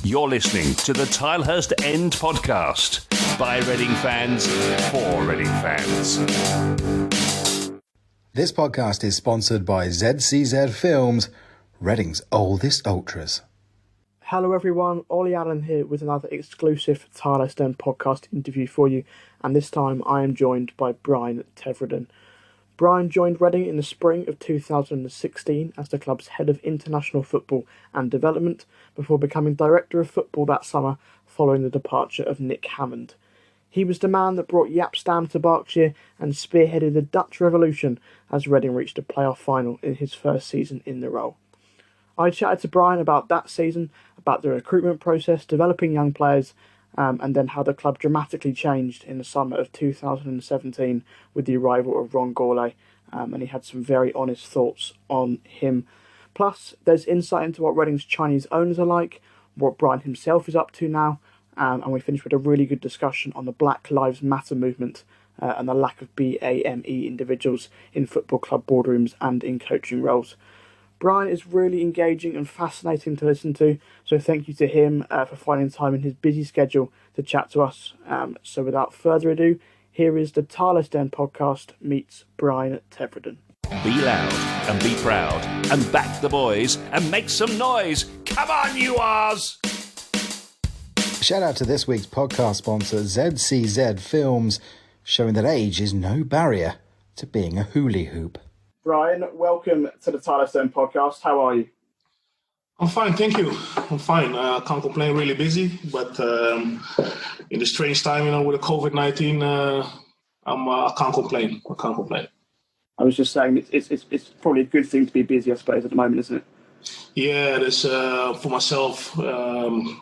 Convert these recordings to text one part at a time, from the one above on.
You're listening to the Tilehurst End Podcast by Reading fans for Reading fans. This podcast is sponsored by ZCZ Films, Reading's oldest ultras. Hello everyone, Ollie Allen here with another exclusive Tilehurst End Podcast interview for you, and this time I am joined by Brian Tevreden. Brian joined Reading in the spring of 2016 as the club's head of international football and development before becoming director of football that summer following the departure of Nick Hammond. He was the man that brought Jaap Stam to Berkshire and spearheaded the Dutch Revolution as Reading reached a playoff final in his first season in the role. I chatted to Brian about that season, about the recruitment process, developing young players, and then how the club dramatically changed in the summer of 2017 with the arrival of Ron Gourlay, and he had some very honest thoughts on him. Plus, there's insight into what Reading's Chinese owners are like, what Brian himself is up to now, and we finished with a really good discussion on the Black Lives Matter movement and the lack of BAME individuals in football club boardrooms and in coaching roles. Brian is really engaging and fascinating to listen to, so thank you to him for finding time in his busy schedule to chat to us. So without further ado, here is the Tilehurst End Podcast meets Brian Tevreden. Be loud and be proud and back the boys and make some noise. Come on, you R's! Shout out to this week's podcast sponsor, ZCZ Films, showing that age is no barrier to being a hula hoop. Brian, welcome to the Tilehurst End Podcast. How are you? I'm fine, thank you. I'm fine. I can't complain. Really busy, but in this strange time, with the COVID-19, I can't complain. I was just saying it's probably a good thing to be busy, I suppose, at the moment, isn't it? Yeah, it is. For myself, it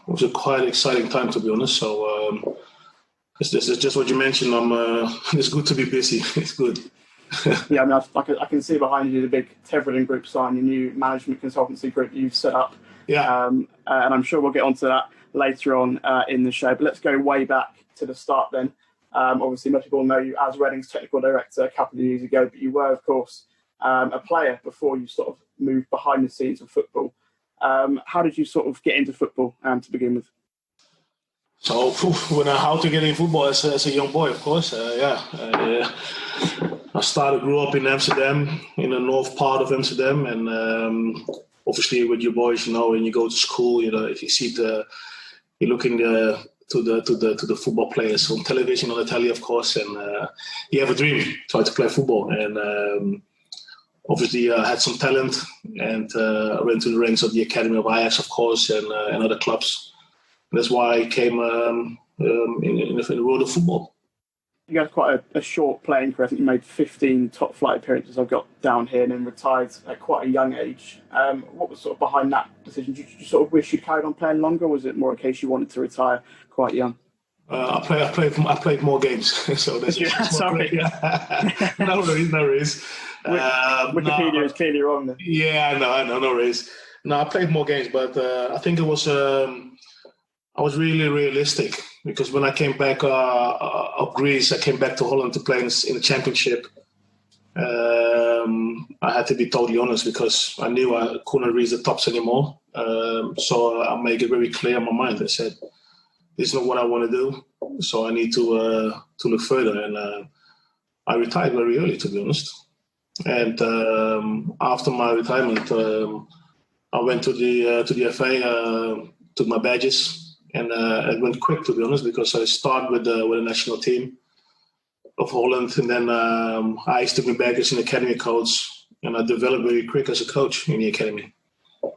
was a quite exciting time, to be honest. So it's just what you mentioned. It's good to be busy. It's good. Yeah, I mean, I can see behind you the big Tevreden Group sign, your new management consultancy group you've set up. Yeah. And I'm sure we'll get onto that later on in the show. But let's go way back to the start then. Obviously, most people know you as Reading's technical director a couple of years ago, but you were, of course, a player before you sort of moved behind the scenes of football. How did you sort of get into football to begin with? So, how to get in football as a young boy, of course. I grew up in Amsterdam, in the north part of Amsterdam, and obviously with your boys, when you go to school, if you see you're looking to the football players on television, on the telly, of course, and you have a dream, try to play football, and obviously I had some talent, and I went to the ranks of the academy of Ajax, of course, and other clubs. And that's why I came in the world of football. You had quite a short playing career. I think you made 15 top flight appearances I've got down here, and then retired at quite a young age. What was sort of behind that decision? Did you sort of wish you'd carried on playing longer, or was it more a case you wanted to retire quite young? I played more games, so that's sorry. Yeah. No worries. Wikipedia is clearly wrong then. Yeah, no worries. No, I played more games, but I think it was. I was really realistic because when I came back of Greece, I came back to Holland to play in the championship. I had to be totally honest because I knew I couldn't reach the tops anymore. So I made it very clear in my mind. I said, this is not what I want to do. So I need to look further. And I retired very early, to be honest. And after my retirement, I went to the FA, took my badges. And it went quick, to be honest, because I started with the national team of Holland. And then I took me back as an academy coach. And I developed very quick as a coach in the academy. I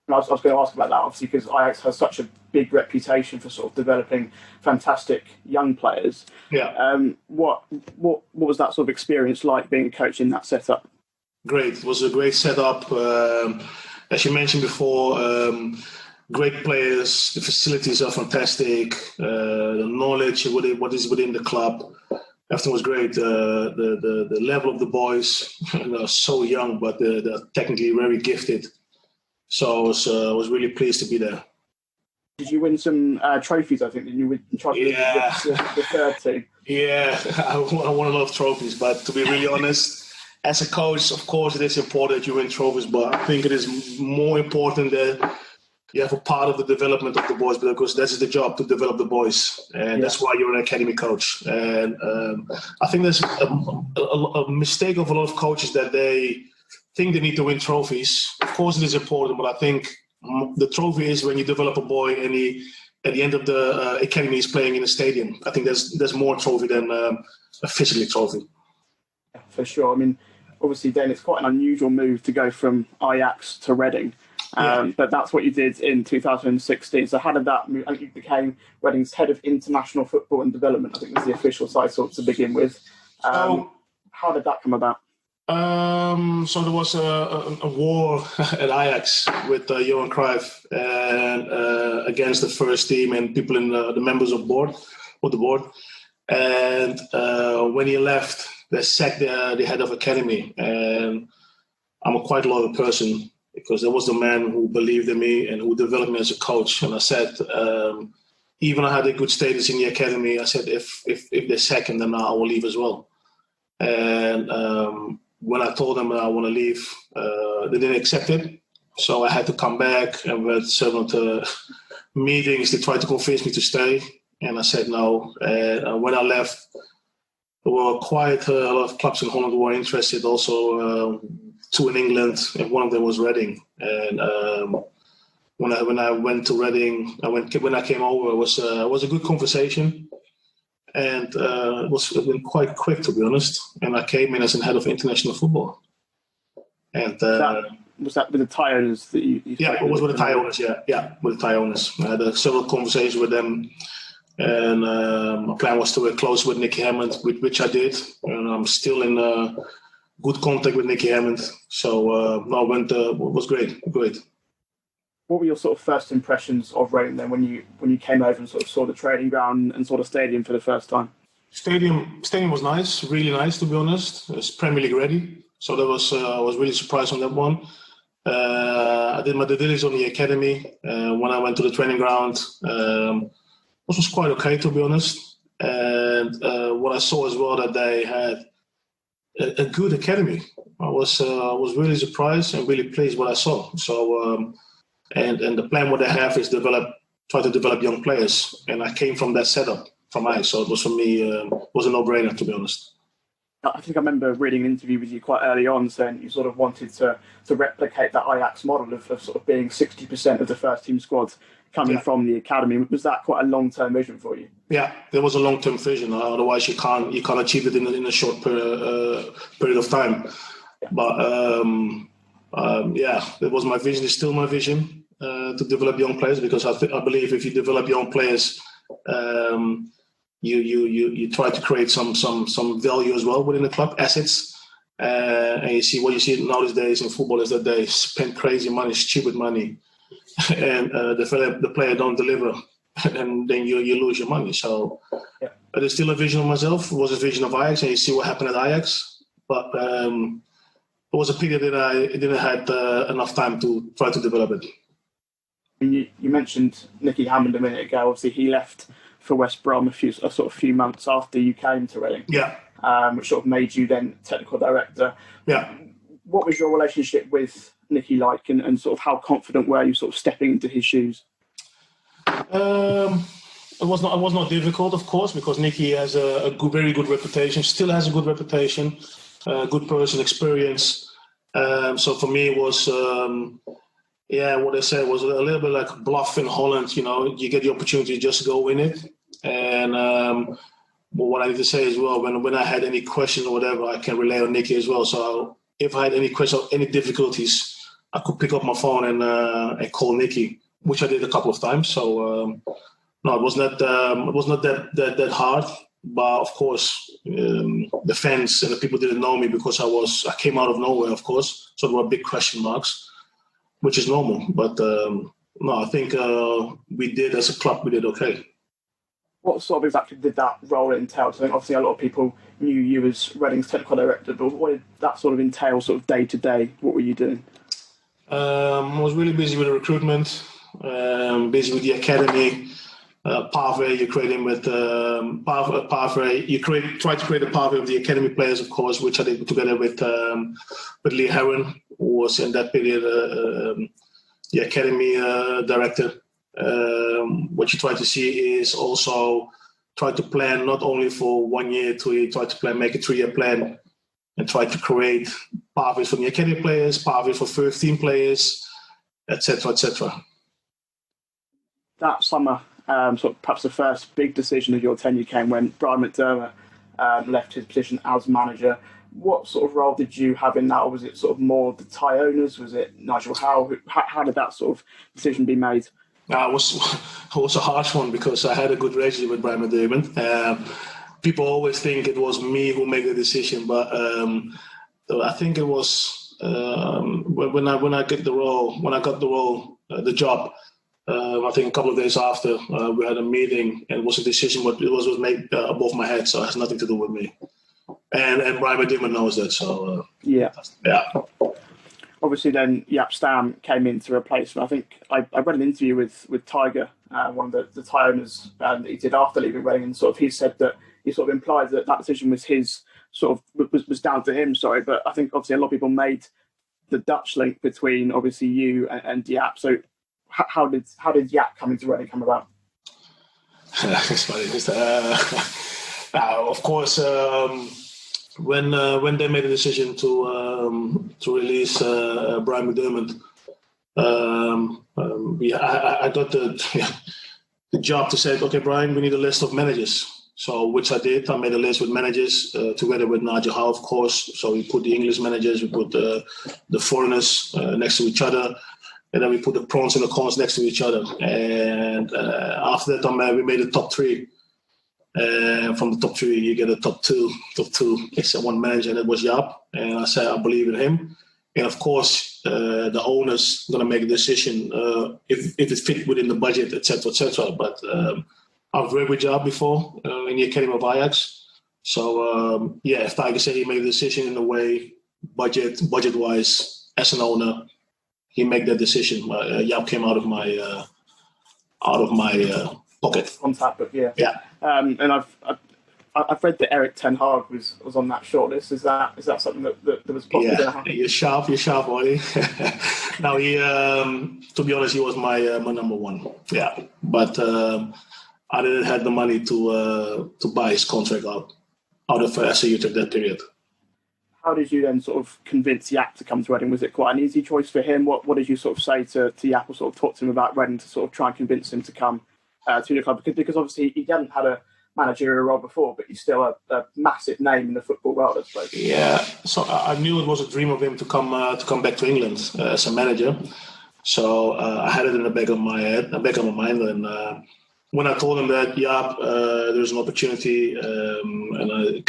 was going to ask about that, obviously, because Ajax has such a big reputation for sort of developing fantastic young players. Yeah. What was that sort of experience like being a coach in that setup? Great. It was a great setup. As you mentioned before, great players, the facilities are fantastic, the knowledge of what is within the club, everything was great. The level of the boys, are so young, but they're technically very gifted. So I was really pleased to be there. Did you win some trophies, I think? Did you win the third team? Yeah, I won a lot of trophies, but to be really honest, as a coach, of course, it is important that you win trophies, but I think it is more important that you have a part of the development of the boys, because that's the job, to develop the boys, and that's why you're an academy coach. And I think there's a mistake of a lot of coaches that they think they need to win trophies. Of course, it is important, but I think the trophy is when you develop a boy and he, at the end of the academy, is playing in a stadium. I think there's more trophy than a physical trophy. For sure. I mean, obviously, then it's quite an unusual move to go from Ajax to Reading. But that's what you did in 2016. So how did that move? I think you became Reading's head of international football and development. I think was the official title to begin with. How did that come about? So there was a war at Ajax with Johan Cruyff and against the first team and people in the members of the board. And when he left, they sacked the head of academy. And I'm a quite loyal person, because there was the man who believed in me and who developed me as a coach. And I said, even I had a good status in the academy, I said, if they sack him, then I will leave as well. And when I told them that I want to leave, they didn't accept it. So I had to come back, and we had several meetings to try to convince me to stay. And I said no. And when I left, there were quite a lot of clubs in Holland who were interested, also two in England, and one of them was Reading. And when I went to Reading, when I came over, it was a good conversation, and it was quite quick, to be honest. And I came in as the head of international football. And was that with the tie owners that you yeah, it was with the tie owners. Yeah, with the tie owners. I had several conversations with them. And my plan was to work close with Nicky Hammond, which I did. And I'm still in good contact with Nicky Hammond. So it was great. What were your sort of first impressions of Reading then when you came over and sort of saw the training ground and saw the stadium for the first time? Stadium was nice, really nice, to be honest. It's Premier League ready. So that was I was really surprised on that one. I did my due diligence on the academy. When I went to the training ground, it was quite okay, to be honest. And what I saw as well, that they had a good academy. I was really surprised and really pleased what I saw. So and the plan what they have is try to develop young players. And I came from that setup from Ajax, so it was for me was a no-brainer, to be honest. I think I remember reading an interview with you quite early on saying you sort of wanted to replicate that Ajax model of sort of being 60% of the first team squad coming from the academy. Was that quite a long-term vision for you? Yeah, there was a long-term vision. Otherwise, you can't achieve it in a short period of time. But that was my vision. It's still my vision to develop young players, because I believe if you develop young players, you try to create some value as well within the club, assets. And you see what you see nowadays in football is that they spend crazy money, stupid money. And the player don't deliver, and then you lose your money. So but it's still a vision of myself. It was a vision of Ajax, and you see what happened at Ajax. But it was a period that I didn't have enough time to try to develop it. You mentioned Nicky Hammond a minute ago. Obviously, he left for West Brom a few months after you came to Reading. Which sort of made you then technical director. What was your relationship with Nicky like, and sort of how confident were you sort of stepping into his shoes? It was not difficult, of course, because Nicky has a very good reputation, still has a good reputation, good person, experience. So for me, it was what they said was a little bit like bluff in Holland. You know, you get the opportunity to just go in it. And but what I need to say as well, when I had any questions or whatever, I can rely on Nicky as well. So if I had any questions, any difficulties, I could pick up my phone and call Nicky, which I did a couple of times. So no, it was not that hard. But of course, the fans and the people didn't know me because I came out of nowhere, of course. So there were big question marks, which is normal. But no, I think we did as a club, we did okay. What sort of exactly did that role entail? So I think obviously a lot of people knew you as Reading's technical director, but what did that sort of entail, sort of day to day? What were you doing? I was really busy with the recruitment, busy with the academy. Pathway you're creating with pathway. Try to create a pathway of the academy players, of course, which I did together with Lee Heron, who was in that period the academy director. What you try to see is also try to plan not only for 1 year, 2 years, try to make a 3-year plan and try to create pathways for the academy players, pathways for first team players, etc., etc. That summer, sort of perhaps the first big decision of your tenure came when Brian McDermott left his position as manager. What sort of role did you have in that, or was it sort of more the tie owners? Was it Nigel Howe? How did that sort of decision be made? It was a harsh one because I had a good relationship with Brian McDermott. People always think it was me who made the decision, but I think it was when I got the job. I think a couple of days after we had a meeting, and it was a decision. But it was made above my head, so it has nothing to do with me. And Brian McDermott knows that. So yeah. Obviously, then Jaap Stam came in to replace him. I think I read an interview with Tiger, one of the tie owners, that he did after leaving Reading, and sort of he said that he sort of implied that decision was his, sort of was down to him. Sorry, but I think obviously a lot of people made the Dutch link between obviously you and Jaap. So how did Jaap come into Reading come about? It's funny. Of course. When they made a decision to release Brian McDermott, I got the job to say, okay, Brian, we need a list of managers. So which I did. I made a list with managers together with Nigel Howe, of course. So we put the English managers, we put the foreigners next to each other, and then we put the pros and the cons next to each other. And after that, we made a top 3. From the top 3, you get a top two. Top 2 is one manager, and it was Jaap. And I said, I believe in him. And of course, the owner's going to make a decision if it fit within the budget, etc., etc. But I've worked with Jaap before in the academy of Ajax. So if Tiger said he made a decision in a way, budget-wise, as an owner, he made that decision. Jaap came out of my pocket. On tap, but yeah. And I've read that Erik ten Hag was on that shortlist. Is that something that was possible? Yeah, you're sharp, boy. Now to be honest, he was my number 1. Yeah, but I didn't have the money to buy his contract out of SAU at that period. How did you then sort of convince Jaap to come to Reading? Was it quite an easy choice for him? What did you sort of say to Jaap, or sort of talk to him about Reading to sort of try and convince him to come to the club? Because obviously he hadn't had a managerial role before, but he's still a massive name in the football world, I suppose. Yeah, so I knew it was a dream of him to come back to England as a manager. So I had it in the back of my mind, and when I told him that, Jaap, there's an opportunity, and I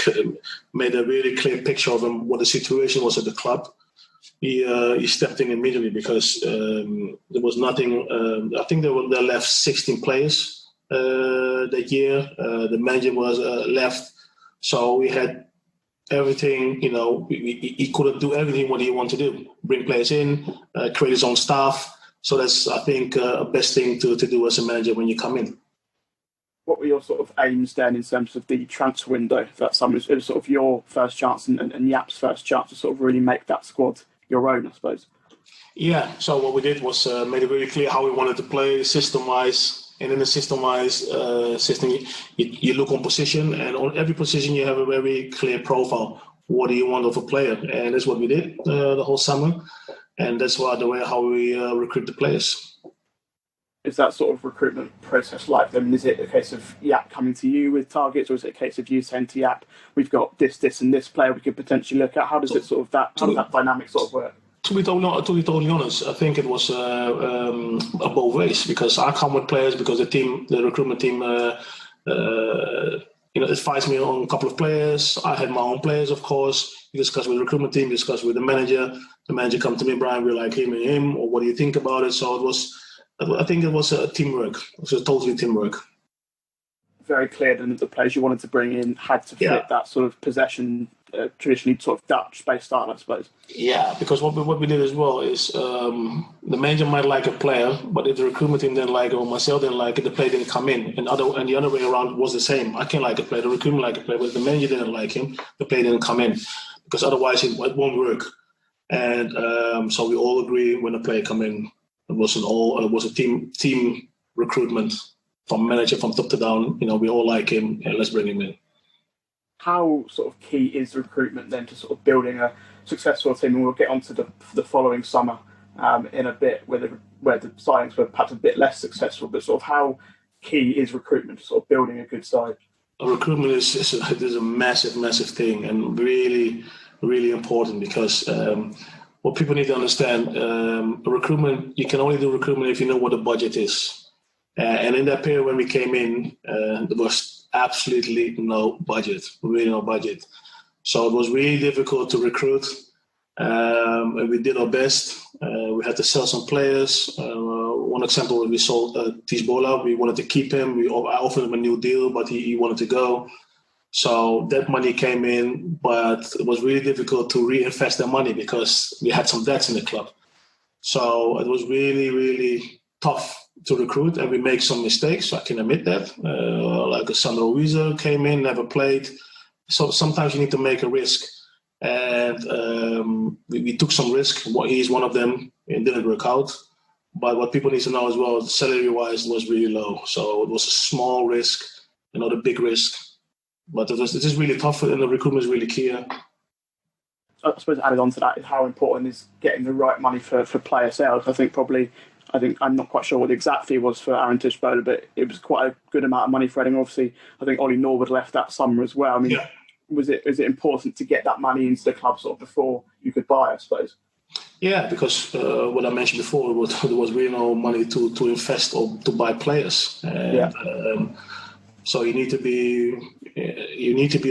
made a really clear picture of him, what the situation was at the club, he stepped in immediately because there was nothing. I think they left 16 players that year. The manager was left. So we had everything, he couldn't do everything what he wanted to do. Bring players in, create his own staff. So that's, I think, best thing to do as a manager when you come in. What were your sort of aims then in terms of the transfer window? That summer, it was sort of your first chance and Jaap's first chance to sort of really make that squad your own, I suppose. Yeah, so what we did was made it very clear how we wanted to play system-wise. And in the system-wise system, you look on position, and on every position you have a very clear profile. What do you want of a player? And that's what we did the whole summer. And that's the way how we recruit the players. Is that sort of recruitment process like them? Is it a case of Jaap coming to you with targets, or is it a case of you saying to Jaap, we've got this, and this player we could potentially look at? How does it sort of how does that dynamic sort of work? To be totally honest, I think it was both ways, because I come with players because the recruitment team, advised me on a couple of players. I had my own players, of course. We discussed with the recruitment team, discussed with the manager. The manager come to me, Brian, we like him and him, or what do you think about it? So I think it was a teamwork. It was a totally teamwork. Very clear then that the players you wanted to bring in had to fit that sort of possession, traditionally sort of Dutch-based style, I suppose. Yeah, because what we did as well is the manager might like a player, but if the recruitment team didn't like it or myself didn't like it, the player didn't come in. And the other way around was the same. I can like a player, the recruitment like a player, but if the manager didn't like him, the player didn't come in, because otherwise it won't work. And so we all agree when the player come in, It was a team recruitment from manager from top to down. We all like him, and let's bring him in. How sort of key is recruitment then to sort of building a successful team? And we'll get onto the following summer in a bit, where the signings were perhaps a bit less successful. But sort of how key is recruitment to sort of building a good side? Recruitment is a massive thing, and really, really important, because what people need to understand, recruitment, you can only do recruitment if you know what the budget is. And in that period when we came in, there was absolutely no budget, really no budget. So it was really difficult to recruit. And we did our best. We had to sell some players. One example, we sold Tisbola. We wanted to keep him. I offered him a new deal, but he wanted to go. So that money came in, but it was really difficult to reinvest that money because we had some debts in the club. So it was really, really tough to recruit, and we make some mistakes. I can admit that. Like Sandro Wieser came in, never played. So sometimes you need to make a risk. And we took some risk. He's one of them. It didn't work out. But what people need to know as well, salary-wise, was really low. So it was a small risk, not a big risk. But it is really tough, and the recruitment is really key. I suppose added on to that is how important is getting the right money for player sales. I think I'm not quite sure what the exact fee was for Aaron Tisbola, but it was quite a good amount of money for Reading. Obviously, I think Ollie Norwood left that summer as well. I mean, was it important to get that money into the club sort of before you could buy, I suppose? Yeah, because what I mentioned before, there was really no money to invest or to buy players. So you need to be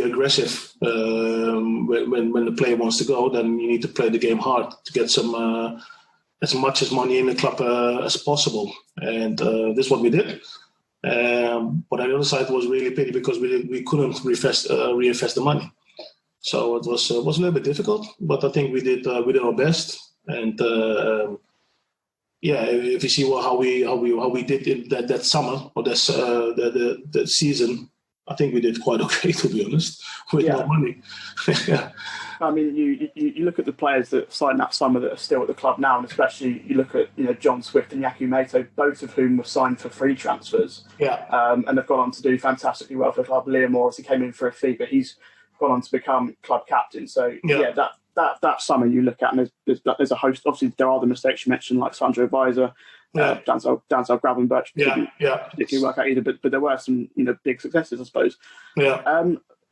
aggressive when the player wants to go. Then you need to play the game hard to get some as much as money in the club as possible. And this is what we did. But on the other side, it was really pity because we couldn't reinvest the money. So it was a little bit difficult, but I think we did our best. And if you see how we did in that summer or that season, I think we did quite okay, to be honest, with no money. I mean, you look at the players that signed that summer that are still at the club now, and especially you look at John Swift and Yaku Meto, both of whom were signed for free transfers. And they've gone on to do fantastically well for the club. Liam Morris, he came in for a fee, but he's gone on to become club captain. So that summer you look at, and there's a host. Obviously, there are the mistakes you mentioned, like Sandro Wieser, Denzel Gravenberch didn't particularly work out either. But there were some big successes, I suppose.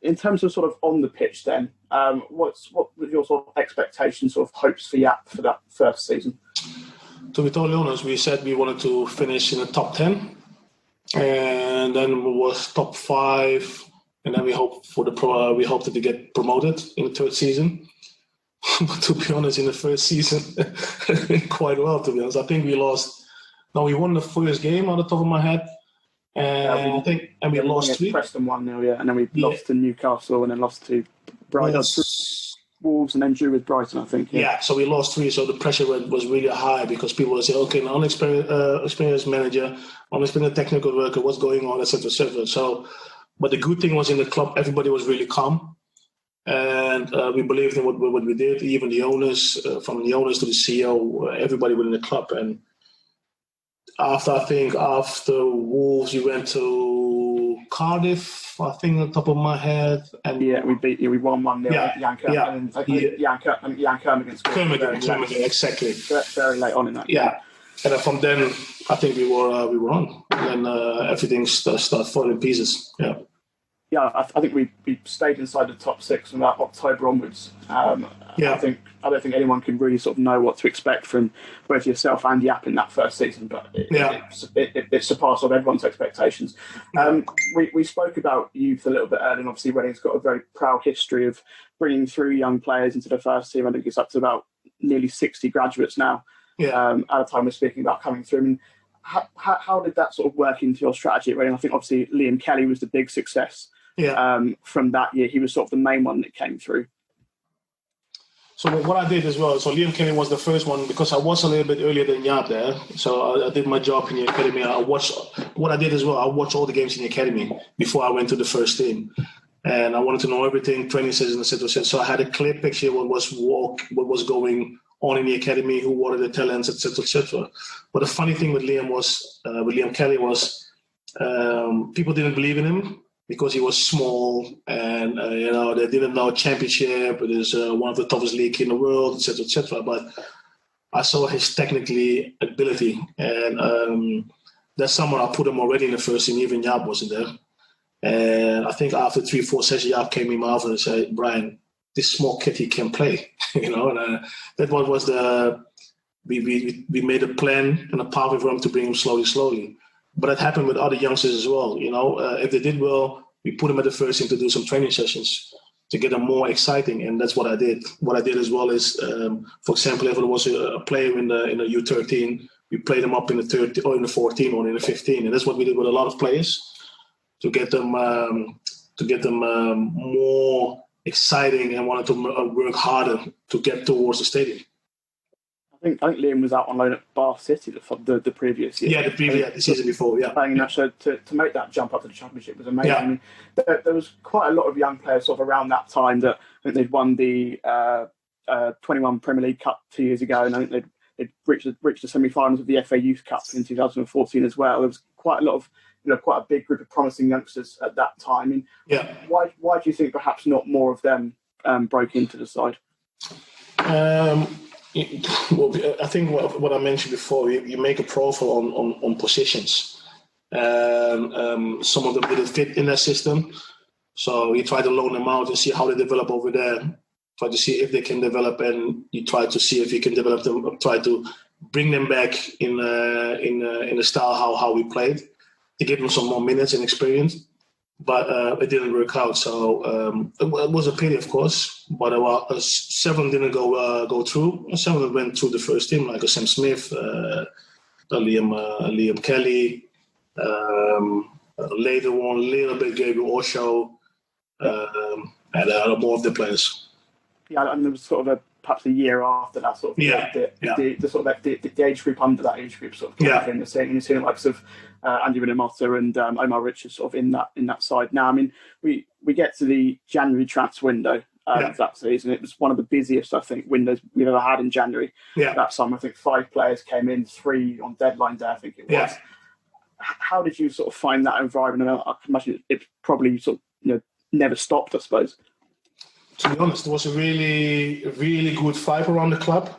In terms of sort of on the pitch, then, what were your sort of expectations, sort of hopes for Jaap for that first season? To be totally honest, we said we wanted to finish in the top 10, and then it was top 5, and then we hoped to get promoted in the third season. But to be honest, in the first season, it went quite well. To be honest, I think we lost. No, we won the first game on the top of my head. And we lost 3. Preston 1-0, and then we lost to Newcastle, and then lost to Brighton, Wolves, and then drew with Brighton, I think. So we lost 3, so the pressure was really high because people would say, okay, an experienced manager, unexperienced technical worker, what's going on, etc., etc. So, but the good thing was in the club, everybody was really calm, and we believed in what we did. Even the owners, from the owners to the CEO, everybody within the club. And after Wolves, we went to Cardiff, I think, on the top of my head. And we won 1-0 at Jan Kermigan scored. Kermigan, exactly. Very late on in that. Yeah. And then from then, I think we were on. And then everything started falling in pieces. I think we stayed inside the top 6 from about October onwards. I don't think anyone can really sort of know what to expect from both yourself and Jaap in that first season, but it surpassed all everyone's expectations. We spoke about youth a little bit earlier, and obviously Reading's got a very proud history of bringing through young players into the first team. I think it's up to about nearly 60 graduates now. At a time we're speaking about coming through. And how did that sort of work into your strategy at Reading? I think obviously Liam Kelly was the big success. From that year, he was sort of the main one that came through. So what I did as well, so Liam Kelly was the first one because I was a little bit earlier than Jaap there. So I did my job in the academy. I watched all the games in the academy before I went to the first team. And I wanted to know everything, training sessions, etc. So I had a clear picture of what was going on in the academy, who were the talents, etc., etc. But the funny thing with Liam Kelly was people didn't believe in him because he was small and they didn't know championship. It is one of the toughest league in the world, etc., etc. But I saw his technically ability, and that summer I put him already in the first team. Even Jaap wasn't there, and I think after 3-4 sessions, Jaap came in my office and said, "Brian, this small kid, he can play," and that was we made a plan and a pathway for him to bring him slowly. But that happened with other youngsters as well. If they did well, we put them at the first team to do some training sessions to get them more exciting, and that's what I did. What I did as well is, for example, if there was a player in the U13, we played them up in the 13 or in the 14 or in the 15, and that's what we did with a lot of players to get them more exciting and wanted to work harder to get towards the stadium. I think Liam was out on loan at Bath City the previous year. Yeah, the season before, yeah. And so to make that jump up to the Championship was amazing. Yeah. I mean, there was quite a lot of young players sort of around that time that I think they'd won the 21 Premier League Cup 2 years ago, and I think they'd reached the semi-finals of the FA Youth Cup in 2014 as well. There was quite a lot of, quite a big group of promising youngsters at that time. I mean, yeah. Why do you think perhaps not more of them broke into the side? Well, I think what I mentioned before, you make a profile on positions. Some of them didn't fit in that system, so you try to loan them out and see how they develop over there. Try to see if they can develop, and you try to see if you can develop them. Try to bring them back in the style how we played, to give them some more minutes and experience. But it didn't work out, so it was a pity, of course. But several didn't go through. Some of them went through the first team, like Sam Smith, Liam Kelly. Later on, a little bit Gabriel Osho, and more of the players. Yeah, and there was sort of perhaps a year after that sort of the sort of the age group under that age group sort of came in. You're seeing like sort of Andy Winnemotter and Omar Richards sort of in that side now. I mean, we get to the January transfer window of that season. It was one of the busiest, I think, windows we've ever had in January. Yeah. That summer, I think 5 players came in, 3 on deadline day, I think it was. Yeah. How did you sort of find that environment? And I can imagine it probably sort of never stopped, I suppose. To be honest, there was a really, really good vibe around the club.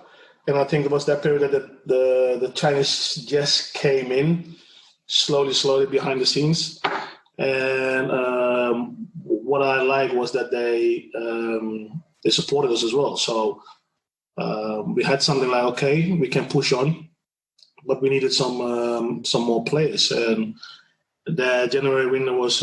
And I think it was that period that the Chinese just came in slowly behind the scenes. And what I liked was that they supported us as well. So we had something like, okay, we can push on, but we needed some more players. And the January window was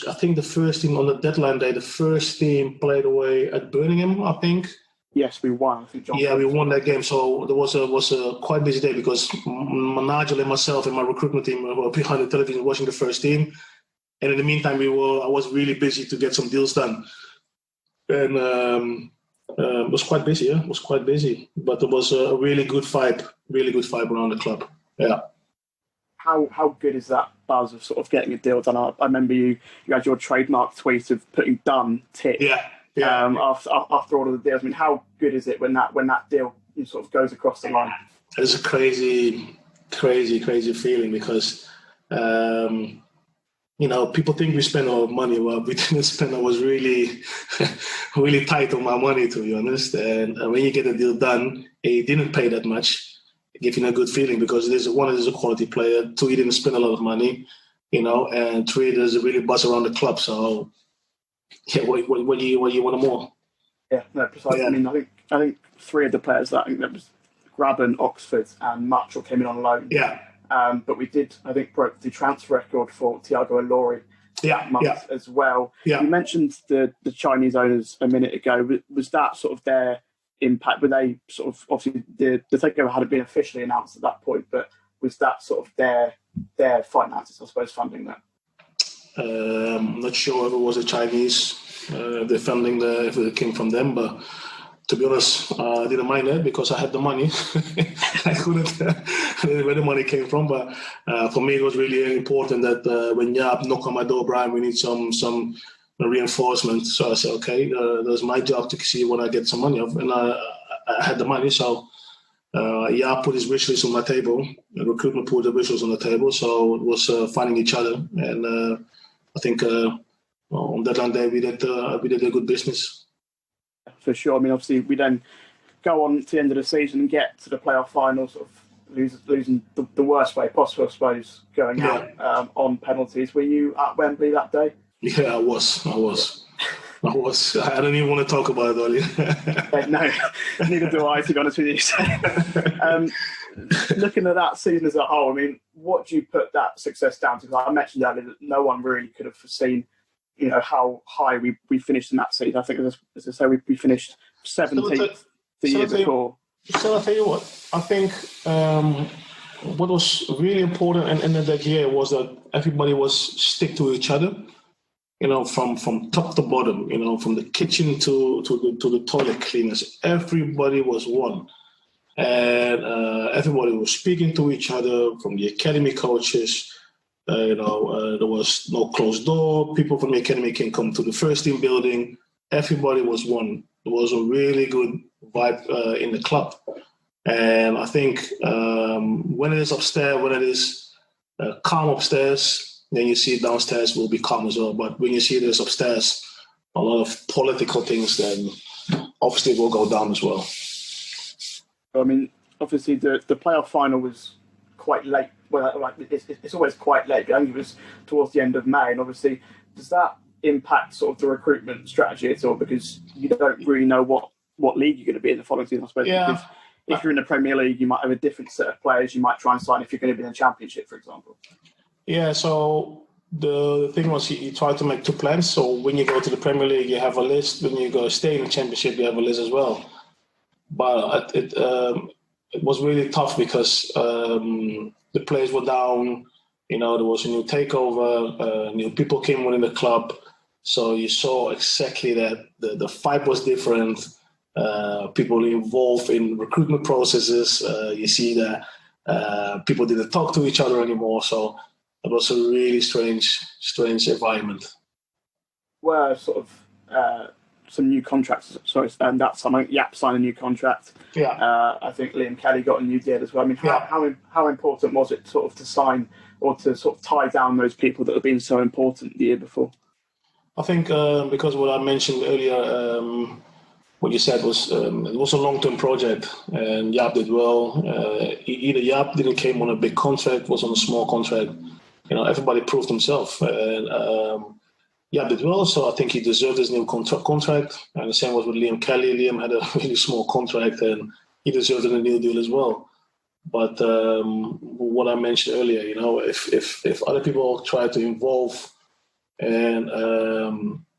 I think the first team on the deadline day. The first team played away at Birmingham, I think. Yes, we won. I think we won that game. So there was a quite busy day because Nigel and myself and my recruitment team were behind the television watching the first team. And in the meantime, I was really busy to get some deals done. And it was quite busy. Yeah, it was quite busy. But there was a really good vibe around the club. Yeah. How good is that buzz of sort of getting a deal done? I remember you had your trademark tweet of putting done tick. Yeah. After all of the deals. I mean, how good is it when that deal sort of goes across the line? It's a crazy feeling because people think we spend all money. Well, we didn't spend. I was really really tight on my money, to be honest. And when you get a deal done, and you didn't pay that much, it gives you a good feeling because it is a quality player. 2, he didn't spend a lot of money, and 3, there's a really buzz around the club. So. Yeah, what do you want more? Yeah, no, precisely. Yeah. I mean, I think 3 of the players that I think that was Grabban, Oxford, and Mitchell came in on loan. Yeah. But we did, I think, broke the transfer record for Thiago Ilori as well. Yeah. You mentioned the Chinese owners a minute ago. Was that sort of their impact? Were they sort of obviously the takeover hadn't been officially announced at that point, but was that sort of their finances, I suppose, funding that? I'm not sure if it was the Chinese, the funding, if it came from them, but to be honest, I didn't mind that because I had the money. I didn't know where the money came from, but for me it was really important that when Jaap knocked on my door, Brian, we need some reinforcement. So I said, okay, that's my job to see when I get some money off. And I I had the money. So Jaap put his wish list on my table. Recruitment put the wish list on the table. So it was finding each other. And I think on deadline day, we did a good business. For sure. I mean, obviously, we then go on to the end of the season and get to the playoff final, sort of losing the worst way possible, I suppose, going out on penalties. Were you at Wembley that day? Yeah, I was. I don't even want to talk about it, Ollie. No, neither do I, to be honest with you. So, looking at that season as a whole, I mean, what do you put that success down to? Because I mentioned earlier that no one really could have foreseen, how high we finished in that season. I think, as I say, we finished 17th the year before. So I'll tell you what, I think what was really important at the end of that year was that everybody was stick to each other, from top to bottom, from the kitchen to the toilet cleaners. Everybody was one. And everybody was speaking to each other, from the academy coaches. There was no closed door. People from the academy can come to the first team building. Everybody was one. There was a really good vibe in the club. And I think when it is upstairs, when it is calm upstairs, then you see downstairs will be calm as well. But when you see this upstairs, a lot of political things, then obviously it will go down as well. I mean, obviously the playoff final was quite late. Well, it's always quite late. I think it was towards the end of May. And obviously, does that impact sort of the recruitment strategy at all? Because you don't really know what league you're going to be in the following season, I suppose. Yeah. Because if you're in the Premier League, you might have a different set of players you might try and sign if you're going to be in the Championship, for example. Yeah, so the thing was you try to make two plans. So when you go to the Premier League, you have a list. When you go stay in the Championship, you have a list as well. But it was really tough because the players were down. There was a new takeover. New people came within the club. So you saw exactly that the fight was different. People involved in recruitment processes. You see that people didn't talk to each other anymore. So it was a really strange environment. Were sort of some new contracts. And that summer, Jaap signed a new contract. Yeah. I think Liam Kelly got a new deal as well. I mean, how important was it sort of to sign or to sort of tie down those people that have been so important the year before? I think because what I mentioned earlier, what you said was it was a long-term project, and Jaap did well. Either Jaap didn't came on a big contract, was on a small contract. Everybody proved himself, and Jaap did well. So I think he deserved his new contract. And the same was with Liam Kelly. Liam had a really small contract, and he deserved a new deal as well. But what I mentioned earlier, if other people try to involve and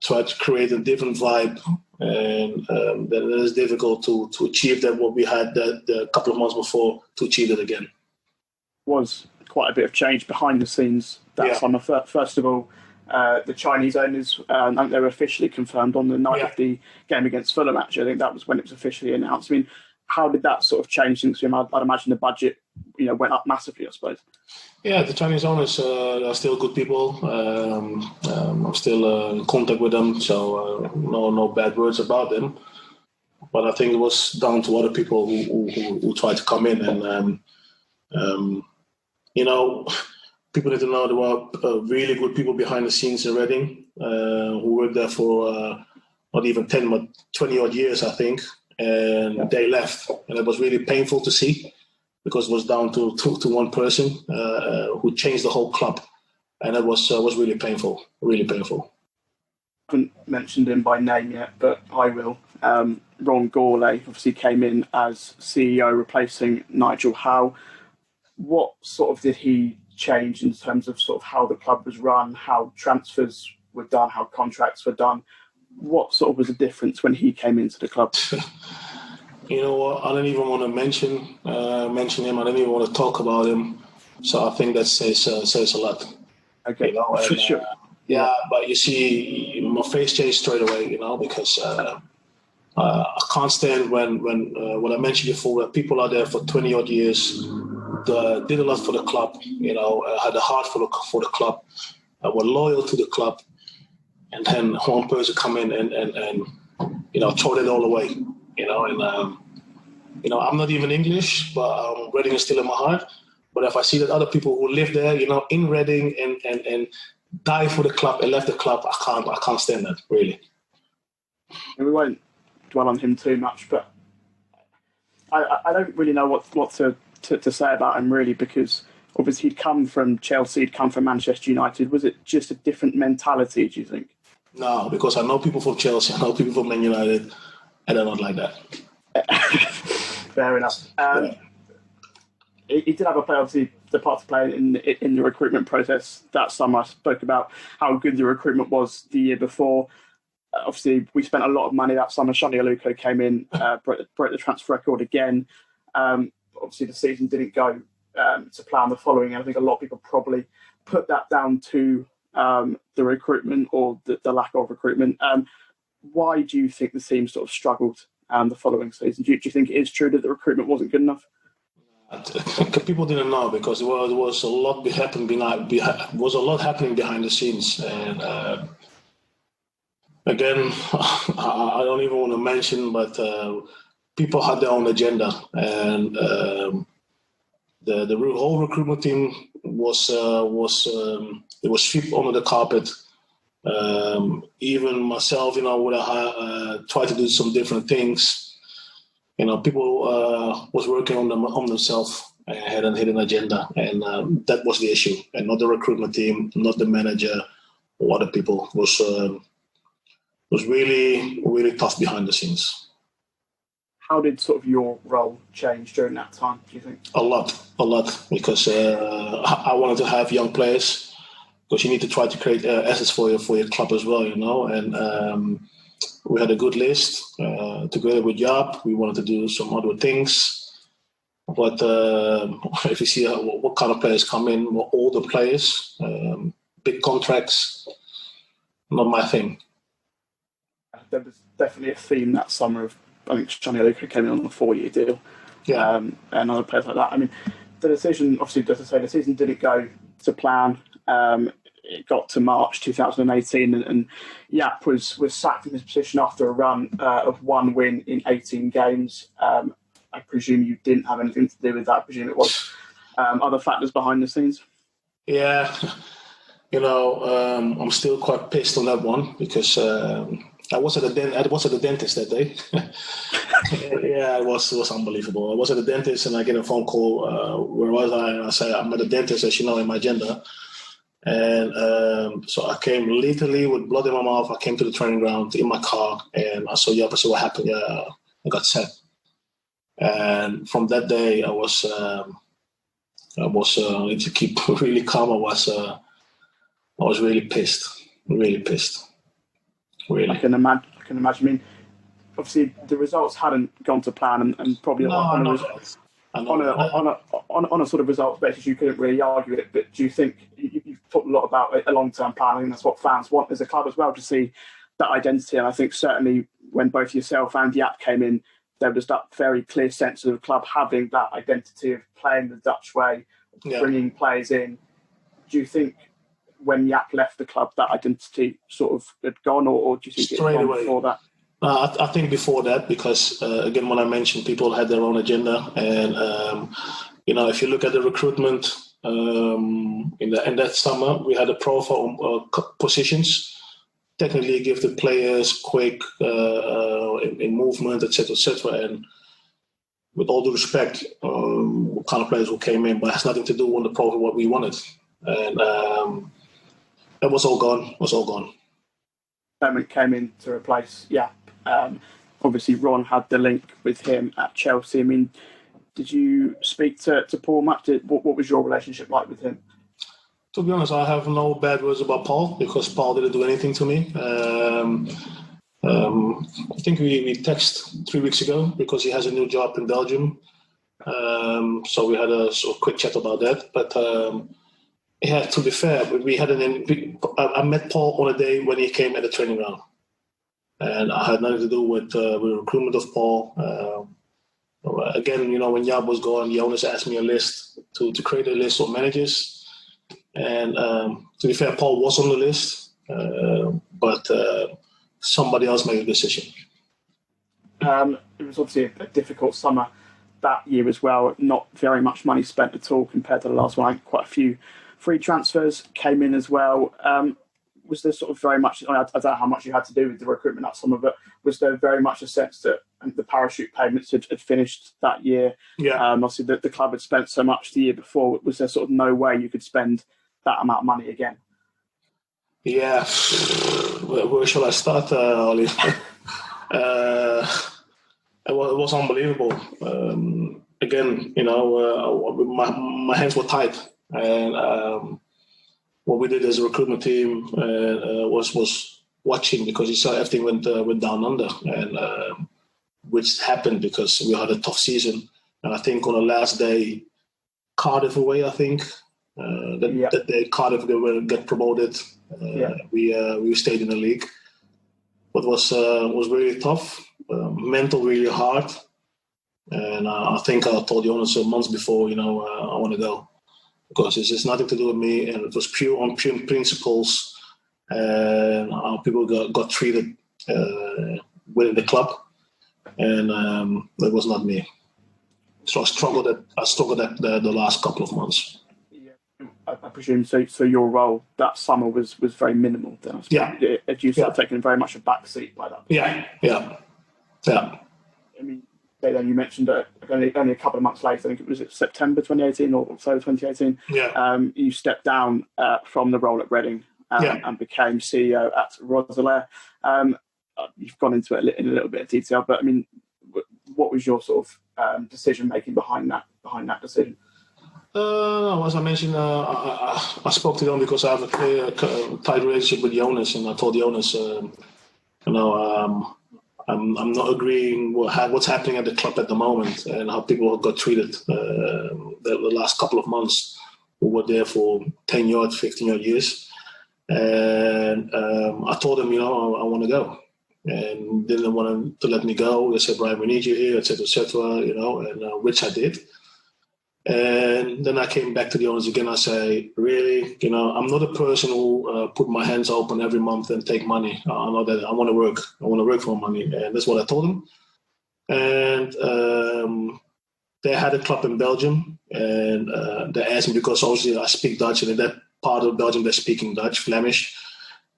try to create a different vibe, and then it is difficult to achieve that what we had a couple of months before to achieve it again. Was quite a bit of change behind the scenes that summer. First of all, the Chinese owners, I think they were officially confirmed on the night of the game against Fulham, actually. I think that was when it was officially announced. I mean, how did that sort of change things? I'd imagine the budget, went up massively, I suppose. Yeah, the Chinese owners are still good people. I'm still in contact with them, so no bad words about them. But I think it was down to other people who tried to come in, and people need to know there were really good people behind the scenes in Reading who worked there for not even 10 but 20 odd years, I think. And they left, and it was really painful to see because it was down to one person who changed the whole club, and it was really painful, really painful. I haven't mentioned him by name yet, but I will. Ron Gourlay obviously came in as CEO, replacing Nigel Howe. What sort of did he change in terms of sort of how the club was run, how transfers were done, how contracts were done? What sort of was the difference when he came into the club? You know what? I don't even want to mention him. I don't even want to talk about him. So I think that says a lot. Okay, for sure. Yeah, but you see, my face changed straight away. Because I can't stand when what I mentioned before, that people are there for 20 odd years, did a lot for the club. Had a heart for the club, were loyal to the club. And then one person come in and throw it all away, and I'm not even English, but Reading is still in my heart. But if I see that other people who live there, in Reading and die for the club and left the club, I can't stand that, really. And we won't dwell on him too much, but I don't really know what to say about him, really, because obviously he'd come from Chelsea, he'd come from Manchester United. Was it just a different mentality, do you think? No, because I know people from Chelsea, I know people from Man United, and they're not like that. Fair enough. He did have obviously the part to play in the recruitment process that summer. I spoke about how good the recruitment was the year before. Obviously, we spent a lot of money that summer. Sonny Aluko came in, broke the transfer record again. Obviously, the season didn't go to plan the following. I think a lot of people probably put that down to the recruitment or the lack of recruitment. Why do you think the team sort of struggled the following season? Do you think it is true that the recruitment wasn't good enough? People didn't know because there was a lot happening behind the scenes, and again, I don't even want to mention, but people had their own agenda, and the whole recruitment team was swept under the carpet. Even myself, would have tried to do some different things. People was working on themselves and had a hidden agenda, and that was the issue, and not the recruitment team, not the manager, or other people. Was really, really tough behind the scenes. How did sort of your role change during that time, do you think? A lot, because I wanted to have young players, because you need to try to create assets for your club as well, and we had a good list together with Jaap. We wanted to do some other things, but if you see what kind of players come in, more older players, big contracts, not my thing. There was definitely a theme that summer of, I think Sonny Aluko came in on a 4-year deal, and other players like that. I mean, the decision, obviously, as I say, the season didn't go to plan. It got to March 2018, and Jaap was sacked from his position after a run of 1 win in 18 games. I presume you didn't have anything to do with that. I presume it was other factors behind the scenes. Yeah, I'm still quite pissed on that one because I was at the dentist that day. Yeah, it was unbelievable. I was at the dentist and I get a phone call. Where was I? And I say I'm at the dentist, as you know, in my agenda. And so I came literally with blood in my mouth. I came to the training ground in my car, and I saw Jaap. I said, "What happened?" Yeah, I got sacked. And from that day, I was to keep really calm. I was really pissed. Really. I can imagine. I mean, obviously the results hadn't gone to plan, and probably on a sort of results basis, you couldn't really argue it. But do you think you've talked a lot about a long-term plan? I think that's what fans want as a club as well, to see that identity. And I think certainly when both yourself and Jaap came in, there was that very clear sense of the club having that identity of playing the Dutch way, bringing players in. Do you think when Jaap left the club, that identity sort of had gone, or do you think it had gone before that? I think before that, because again, when I mentioned people had their own agenda, and if you look at the recruitment in that summer, we had a profile positions. Technically, give the players quick in movement, etc., and with all due respect, what kind of players who came in, but it has nothing to do with the profile what we wanted, and that was all gone. Clement came in to replace Jaap. Obviously, Ron had the link with him at Chelsea. I mean, did you speak to Paul much? What was your relationship like with him? To be honest, I have no bad words about Paul, because Paul didn't do anything to me. I think we texted 3 weeks ago because he has a new job in Belgium. So we had a sort of quick chat about that. But to be fair, I met Paul on a day when he came at the training ground. And I had nothing to do with the recruitment of Paul. Again, when Jaap was gone, the owners asked me a list to create a list of managers. And to be fair, Paul was on the list, but somebody else made a decision. It was obviously a difficult summer that year as well, not very much money spent at all compared to the last one. Quite a few free transfers came in as well. Was there sort of very much, I don't know how much you had to do with the recruitment that summer, but was there very much a sense that the parachute payments had finished that year? Yeah. Obviously, the club had spent so much the year before. Was there sort of no way you could spend that amount of money again? Yeah. Where shall I start, Ollie? It was unbelievable. Again, my hands were tied. And what we did as a recruitment team was watching, because you saw everything went down under, and which happened because we had a tough season. And I think on the last day, Cardiff away, I think that day Cardiff will get promoted. We stayed in the league, but was really tough, mental, really hard. And I think I told the owners months before, I want to go. Because it's just nothing to do with me, and it was pure on pure principles and how people got treated within the club, and that was not me. So I struggled at the last couple of months. Yeah, I presume so. Your role that summer was very minimal. Then, Had you sort of taken very much a back seat by that point? Yeah. I mean, then you mentioned only a couple of months later, I think it was September 2018 or October 2018. Yeah. You stepped down from the role at Reading and became CEO at Roselaire. You've gone into it in a little bit of detail, but I mean, what was your sort of decision making behind that decision? As I mentioned, I spoke to them because I have a clear, tight relationship with the owners, and I told the owners, I'm not agreeing with what's happening at the club at the moment and how people got treated the last couple of months. We were there for 10 15 years. And I told them, I want to go. And they didn't want to let me go. They said, Brian, we need you here, et cetera, and which I did. And then I came back to the owners again. I say, really, I'm not a person who put my hands open every month and take money. I know that I want to work. I want to work for money. And that's what I told them. And they had a club in Belgium. And they asked me, because obviously I speak Dutch. And in that part of Belgium, they're speaking Dutch, Flemish.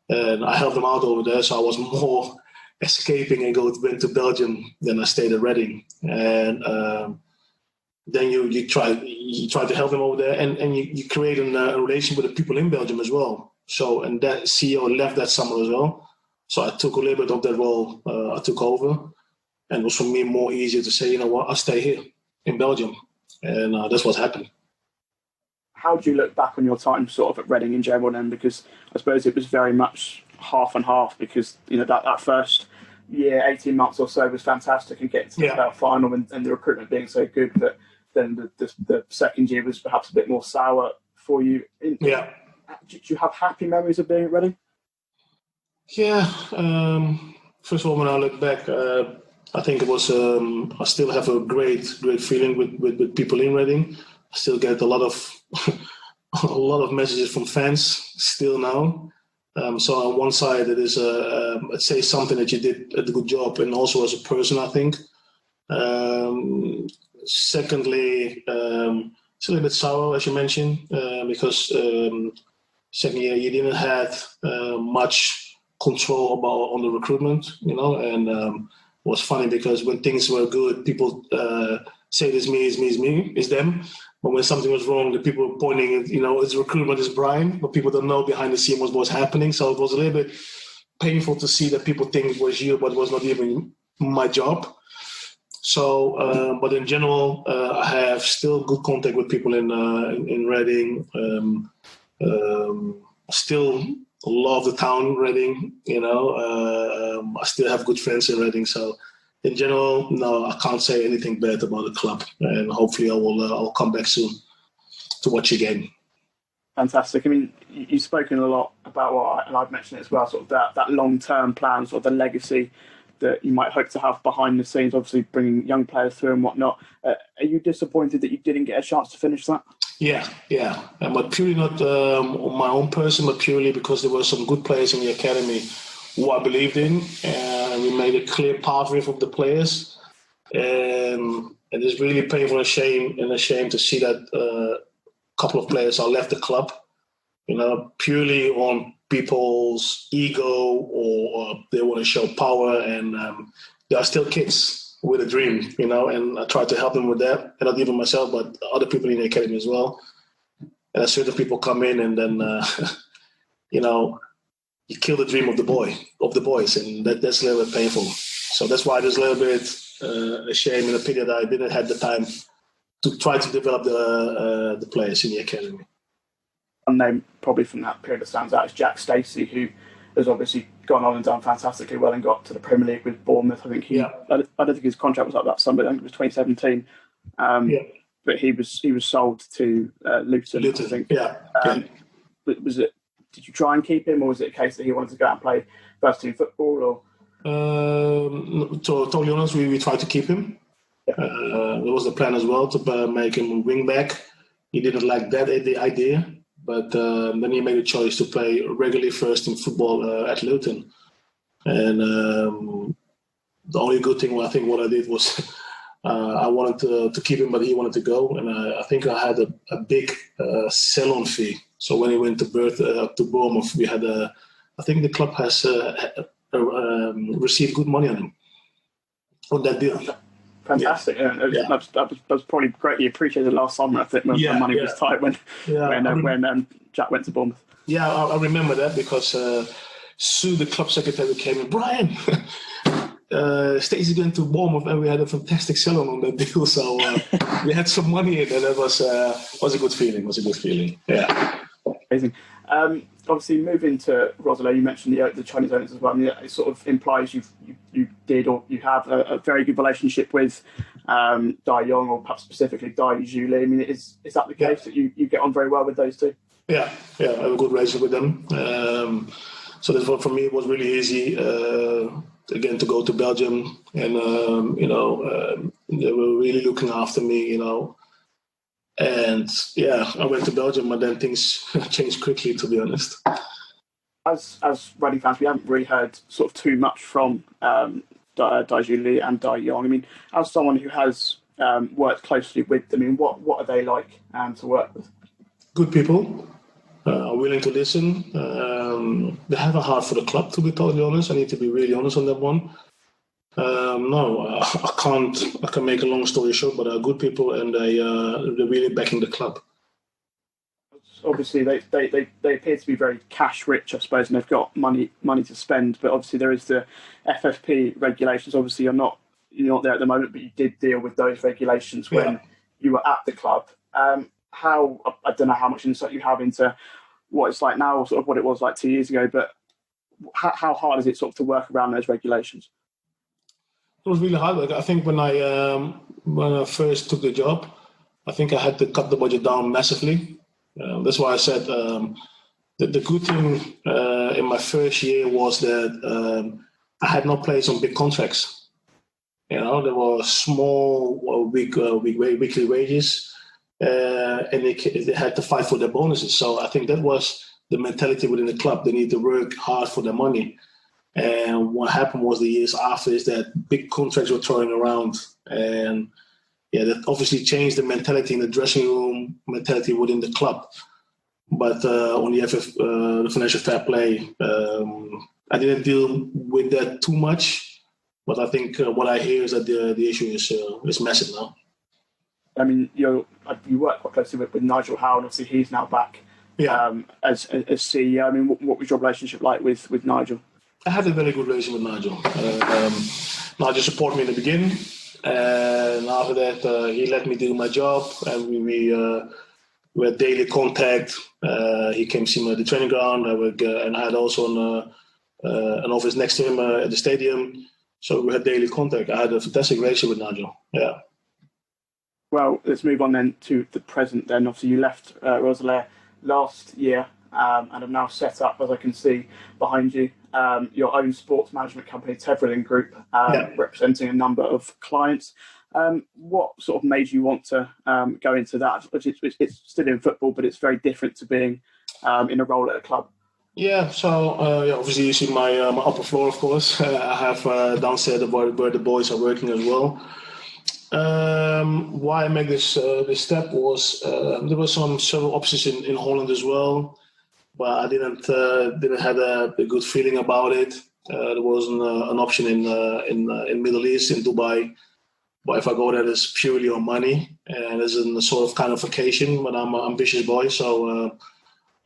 And I helped them out over there. So I was more escaping and went to Belgium than I stayed at Reading. And then you try to help them over there, and you create a relation with the people in Belgium as well. So, and that CEO left that summer as well. So I took a little bit of that role. I took over, and it was for me more easier to say, I'll stay here in Belgium, and that's what happened. How do you look back on your time sort of at Reading in general then? Because I suppose it was very much half and half, because that first year, 18 months or so was fantastic, and getting to the playoff final and the recruitment being so good, but then the second year was perhaps a bit more sour for you. Yeah. Do you have happy memories of being at Reading? Yeah. First of all, when I look back, I think it was. I still have a great feeling with people in Reading. I still get a lot of messages from fans still now. So on one side, it is say something that you did a good job, and also as a person, I think. Secondly, it's a little bit sour, as you mentioned, because second year you didn't have much control on the recruitment, and it was funny because when things were good, people say it's me, it's them. But when something was wrong, the people were pointing at, it's recruitment, it's Brian, but people don't know behind the scene what was happening. So it was a little bit painful to see that people think it was you, but it was not even my job. So, but in general, I have still good contact with people in Reading. Still love the town, Reading. I still have good friends in Reading. So, in general, no, I can't say anything bad about the club. And hopefully, I'll come back soon to watch a game. Fantastic. I mean, you've spoken a lot about and I've mentioned it as well, sort of that long-term plan, sort of the legacy that you might hope to have behind the scenes, obviously bringing young players through and whatnot. Are you disappointed that you didn't get a chance to finish that? Yeah. But purely not on my own person, but purely because there were some good players in the academy who I believed in, and we made a clear pathway for the players. And And it's really painful and a shame to see that a couple of players are left the club, purely on people's ego or they want to show power. And they are still kids with a dream, and I try to help them with that. And not even myself, but other people in the academy as well. And certain people come in and then, you kill the dream of the boys. And that's a little bit painful. So that's why there's a little bit a shame and a pity that I didn't have the time to try to develop the players in the academy. One name probably from that period that stands out is Jaap Stam, who has obviously gone on and done fantastically well and got to the Premier League with Bournemouth. I think I don't think his contract was up that summer. I think it was 2017. But he was sold to Luton. I think. Was it? Did you try and keep him, or was it a case that he wanted to go out and play first team football? Or to totally honest, we tried to keep him. It was the plan as well to make him a wing back. He didn't like that the idea, but then he made a choice to play regularly first in football at Luton. And the only good thing I think what I did was I wanted to keep him, but he wanted to go, and I think I had a big sell-on fee. So when he went to Bournemouth, we had I think the club has received good money on him on that deal. Fantastic. Yeah. That was probably greatly appreciated last summer, I think, when the money was tight when Jaap went to Bournemouth. Yeah, I remember that because Sue, the club secretary, came in, Brian, Stacey's going to Bournemouth, and we had a fantastic sell-on on that deal. So we had some money in, and it was a good feeling. Yeah. Amazing. Obviously, moving to Roeselare, you mentioned the Chinese owners as well. I mean, it sort of implies you did or you have a very good relationship with Dai Yong, or perhaps specifically Dai Zhuli. I mean, is that the case that you get on very well with those two? Yeah, I have a good relationship with them. So that for me it was really easy again to go to Belgium, and they were really looking after me, And I went to Belgium, and then things changed quickly, to be honest. As Reading fans, we haven't really heard sort of too much from Dai Zhuli and Dai Yong. I mean, as someone who has worked closely with them, I mean, what are they like to work with? Good people, willing to listen. They have a heart for the club, to be totally honest. I need to be really honest on that one. I can make a long story short, but they're good people, and they're really backing the club. Obviously, they appear to be very cash rich, I suppose, and they've got money to spend. But obviously, there is the FFP regulations. Obviously, you're not there at the moment, but you did deal with those regulations when you were at the club. I don't know how much insight you have into what it's like now, or sort of what it was like 2 years ago. But how hard is it sort of to work around those regulations? It was really hard. I think when I first took the job, I think I had to cut the budget down massively. That's why I said the good thing in my first year was that I had no place on big contracts. There were small weekly wages, and they had to fight for their bonuses. So I think that was the mentality within the club. They need to work hard for their money. And what happened was the years after is that big contracts were throwing around, and that obviously changed the mentality in the dressing room, mentality within the club. But on the financial fair play, I didn't deal with that too much. But I think what I hear is that the issue is massive now. I mean, you work quite closely with Nigel Howe, and obviously he's now back as CEO. I mean, what was your relationship like with Nigel? I had a very good relationship with Nigel. Nigel supported me in the beginning, and after that, he let me do my job, and we had daily contact. He came see me at the training ground, and I had also an office next to him at the stadium, so we had daily contact. I had a fantastic relationship with Nigel. Yeah. Well, let's move on then to the present. Then, obviously, you left Roeselare last year. And have now set up, as I can see behind you, your own sports management company, Tevreden Group, representing a number of clients. What sort of made you want to go into that? It's still in football, but it's very different to being in a role at a club. Yeah, so obviously you see my upper floor, of course. I have downstairs where the boys are working as well. Why I make this step was there were several options in Holland as well, but I didn't have a good feeling about it. There was an option in Middle East, in Dubai, but if I go there, it's purely on money, and it's a sort of kind of vacation. But I'm an ambitious boy, so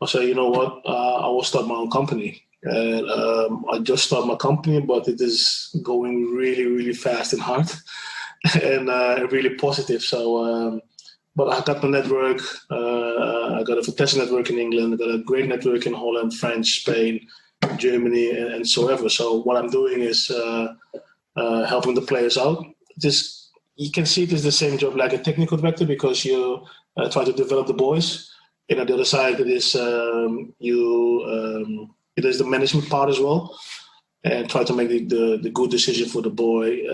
I say, you know what, I will start my own company. And I just started my company, but it is going really, really fast and hard, and really positive. So, but I got the network. I got a fantastic network in England. I got a great network in Holland, France, Spain, Germany, and so ever. So what I'm doing is helping the players out. You can see it as the same job like a technical director, because you try to develop the boys. And on the other side, it is it is the management part as well, and try to make the good decision for the boy,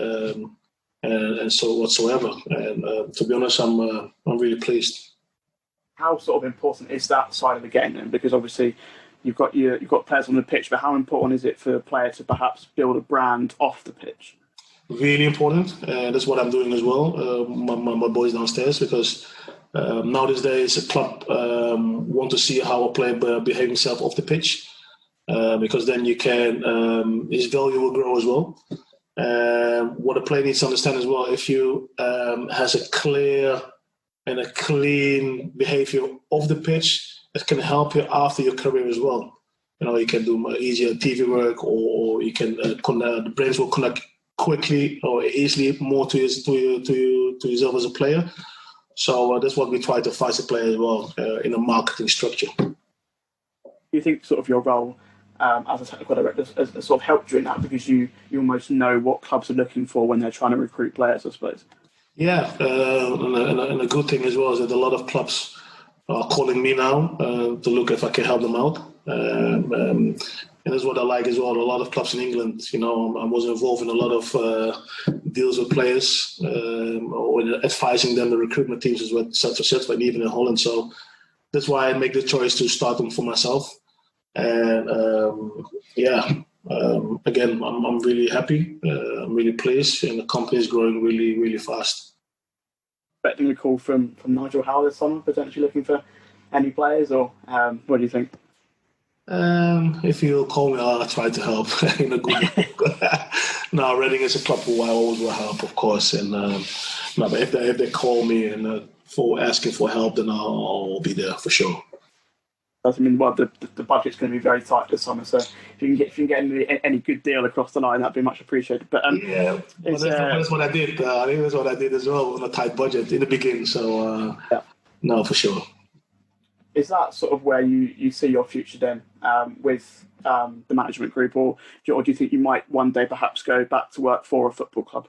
and so whatsoever. And to be honest, I'm really pleased. How sort of important is that side of the game then? Because obviously you've got players on the pitch, but how important is it for a player to perhaps build a brand off the pitch? Really important, and that's what I'm doing as well. My boys downstairs, because nowadays a club want to see how a player behave himself off the pitch, because then you can his value will grow as well. What a player needs to understand as well, if you has a clear and a clean behavior off the pitch, it can help you after your career as well. You know, you can do easier TV work, or you can the brains will connect quickly or easily more to yourself as a player. So that's what we try to fight the player as well in a marketing structure. Do you think sort of your role as a technical director has sort of helped you in that, because you almost know what clubs are looking for when they're trying to recruit players, I suppose? Yeah, and a good thing as well is that a lot of clubs are calling me now to look if I can help them out. And that's what I like as well. A lot of clubs in England, you know, I was involved in a lot of deals with players, or advising them, the recruitment teams as well, etc., and even in Holland. So that's why I make the choice to start them for myself. And again, I'm really happy. I'm really pleased, and the company is growing really, really fast. Expecting a call from Nigel Howell this summer, potentially looking for any players, or what do you think? If you'll call me, I'll try to help in a good way. No, Reading is a club who I always will help, of course. And but if they call me and for asking for help, then I'll be there for sure. I mean, well, the budget's going to be very tight this summer, so if you can get any good deal across the line, that'd be much appreciated. But yeah, that's what I did. I think that's what I did as well on a tight budget in the beginning. So no, for sure. Is that sort of where you see your future then with the management group, or do you think you might one day perhaps go back to work for a football club?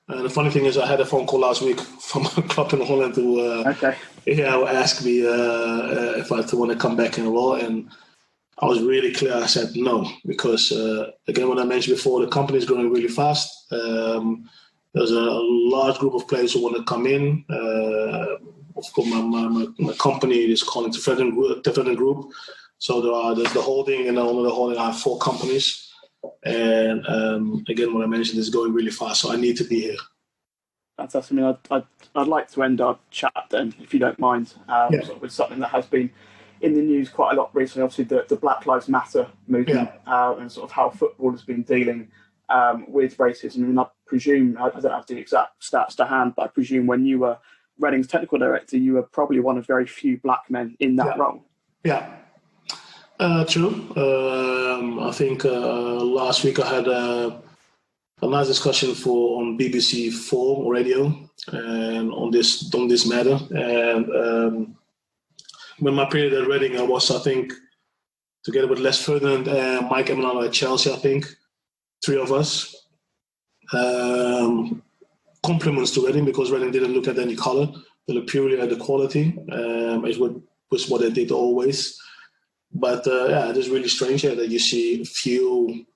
The funny thing is, I had a phone call last week from a club in Holland who asked me if I want to come back in a role, and I was really clear. I said no, because again, what I mentioned before, the company is growing really fast. There's a large group of players who want to come in. Of course, my company is called Tevreden Group. So there's the holding, and under the holding I have 4 companies. And again, what I mentioned is going really fast, so I need to be here. Fantastic. I mean, I'd like to end our chat then, if you don't mind, sort of with something that has been in the news quite a lot recently. Obviously, the Black Lives Matter movement, and sort of how football has been dealing with racism. I mean, I presume, I don't have the exact stats to hand, but I presume when you were Reading's technical director, you were probably one of very few black men in that role. Yeah. True. I think last week I had a nice discussion on BBC 4 radio and on this matter. And when my period at Reading, I was, I think, together with Les Ferdinand and Mike Emenalo at Chelsea, I think, 3 of us. Compliments to Reading, because Reading didn't look at any color; they looked purely at the quality. It was what they did always. But it is really strange that you see few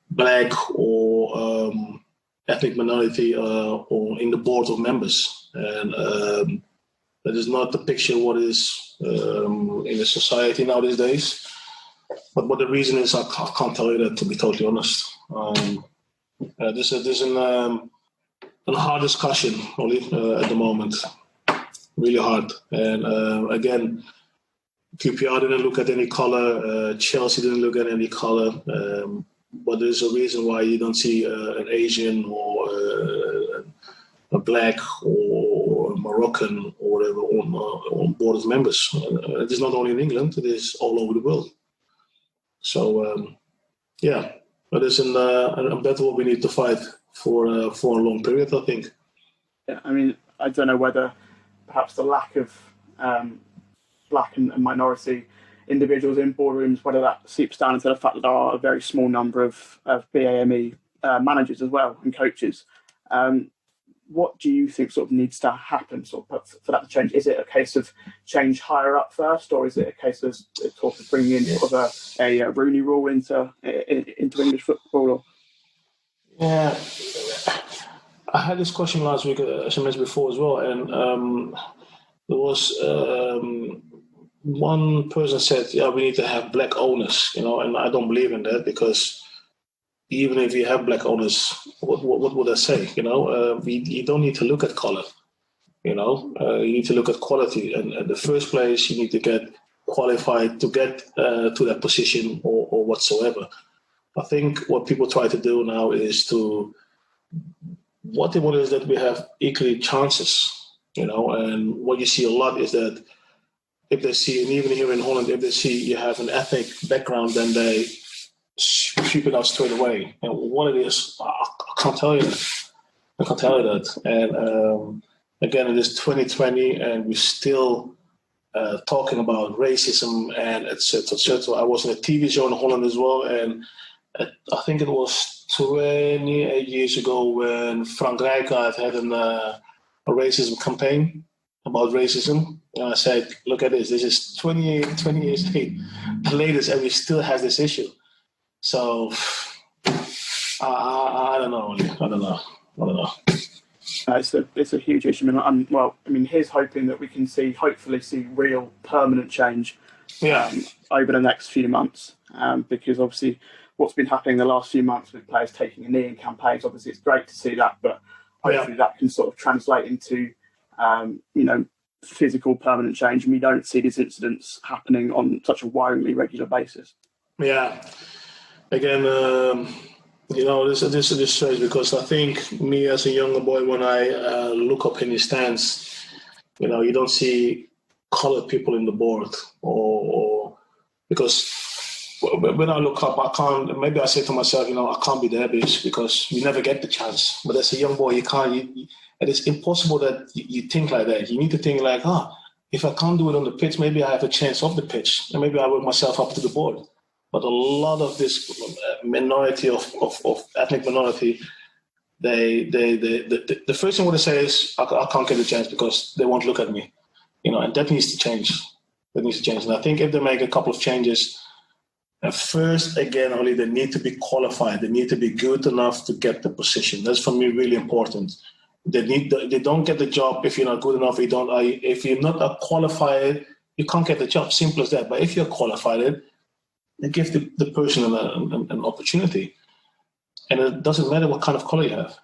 black or ethnic minority or in the board of members, and that is not the picture what is in the society now these days. But what the reason is, I can't tell you that, to be totally honest. There's hard discussion, only at the moment. Really hard. And again, QPR didn't look at any color. Chelsea didn't look at any color. But there's a reason why you don't see an Asian or a black or a Moroccan or whatever on board of members. It is not only in England, it is all over the world. So, it is a battle we need to fight for a long period, I think. Yeah, I mean, I don't know whether perhaps the lack of black and minority individuals in boardrooms, whether that seeps down into the fact that there are a very small number of BAME managers as well and coaches. What do you think sort of needs to happen for that to change? Is it a case of change higher up first, or is it a case of sort of bringing in sort of a Rooney rule into English football? Or? Yeah, I had this question last week, as I mentioned before as well, and there was one person said, "Yeah, we need to have black owners," and I don't believe in that, because even if you have black owners, what would I say? You don't need to look at color. You need to look at quality, and at the first place, you need to get qualified to get to that position or whatsoever. I think what people try to do now is what they want is that we have equally chances, and what you see a lot is that if they see, and even here in Holland, if they see you have an ethnic background, then they sweep it out straight away. And what it is, I can't tell you that. And again, it is 2020, and we're still talking about racism and et cetera, et cetera. I was in a TV show in Holland as well, and I think it was 28 years ago when Frank Rijkaard had a racism campaign about racism. And I said, look at this is 20 years latest, and we still have this issue. So I don't know. It's a huge issue. I mean, here's hoping that we can hopefully see real permanent change over the next few months, because obviously what's been happening the last few months with players taking a knee in campaigns, obviously it's great to see that, but hopefully that can sort of translate into physical permanent change, and we don't see these incidents happening on such a wiringly regular basis. Yeah. Again, this is strange, because I think me as a younger boy, when I look up in the stands, you don't see colored people in the board, or because when I look up, I can't. Maybe I say to myself, I can't be there because you never get the chance. But as a young boy, you can't. And it's impossible that you think like that. You need to think like, if I can't do it on the pitch, maybe I have a chance off the pitch, and maybe I work myself up to the board. But a lot of this minority of ethnic minority, the first thing I want to say is I can't get a chance because they won't look at me, and that needs to change. And I think if they make a couple of changes, first, again, only they need to be qualified. They need to be good enough to get the position. That's for me really important. They don't get the job if you're not good enough. If you're not qualified, you can't get the job. Simple as that. But if you're qualified, they give the person an opportunity. And it doesn't matter what kind of color you have.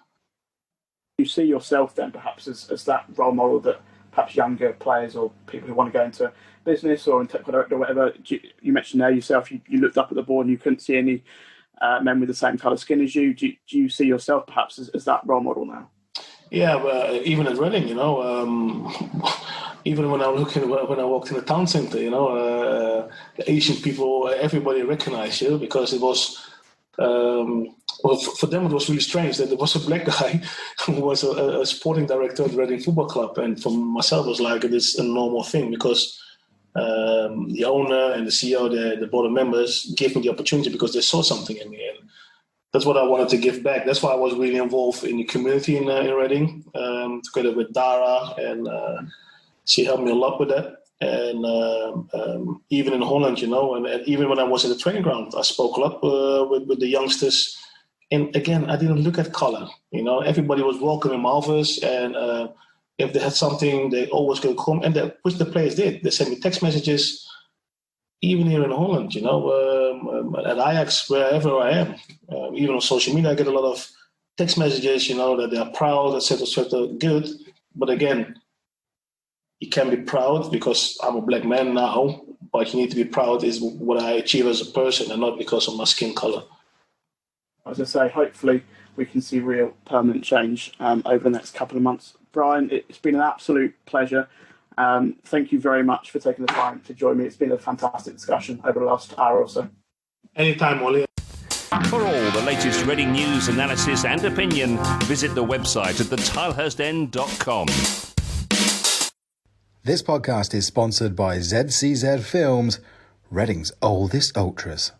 You see yourself then perhaps as that role model that perhaps younger players or people who want to go into business or in technical director or whatever, you mentioned there yourself, you looked up at the board and you couldn't see any men with the same colour skin as you. Do you see yourself perhaps as that role model now? Yeah, even at Reading, even when I walked in the town centre, the Asian people, everybody recognized you because it was, for them it was really strange that there was a black guy who was a sporting director at Reading Football Club, and for myself it was like it is a normal thing because the owner and the CEO, the board of members gave me the opportunity because they saw something in me, and that's what I wanted to give back. That's why I was really involved in the community in Reading, together with Dara, and she helped me a lot with that. And even in Holland, and even when I was at the training ground, I spoke a lot with the youngsters. And again, I didn't look at color. Everybody was welcome in my office, and if they had something, they always could come, and which the players did. They sent me text messages. Even here in Holland, at Ajax, wherever I am, even on social media, I get a lot of text messages, that they are proud, etc., good. But again, you can be proud because I'm a black man now, but you need to be proud is what I achieve as a person and not because of my skin color. As I say, hopefully we can see real permanent change over the next couple of months. Brian, it's been an absolute pleasure. Thank you very much for taking the time to join me. It's been a fantastic discussion over the last hour or so. Anytime, Ollie. For all the latest Reading news, analysis and opinion, visit the website at thetilehurstend.com. This podcast is sponsored by ZCZ Films, Reading's oldest ultras.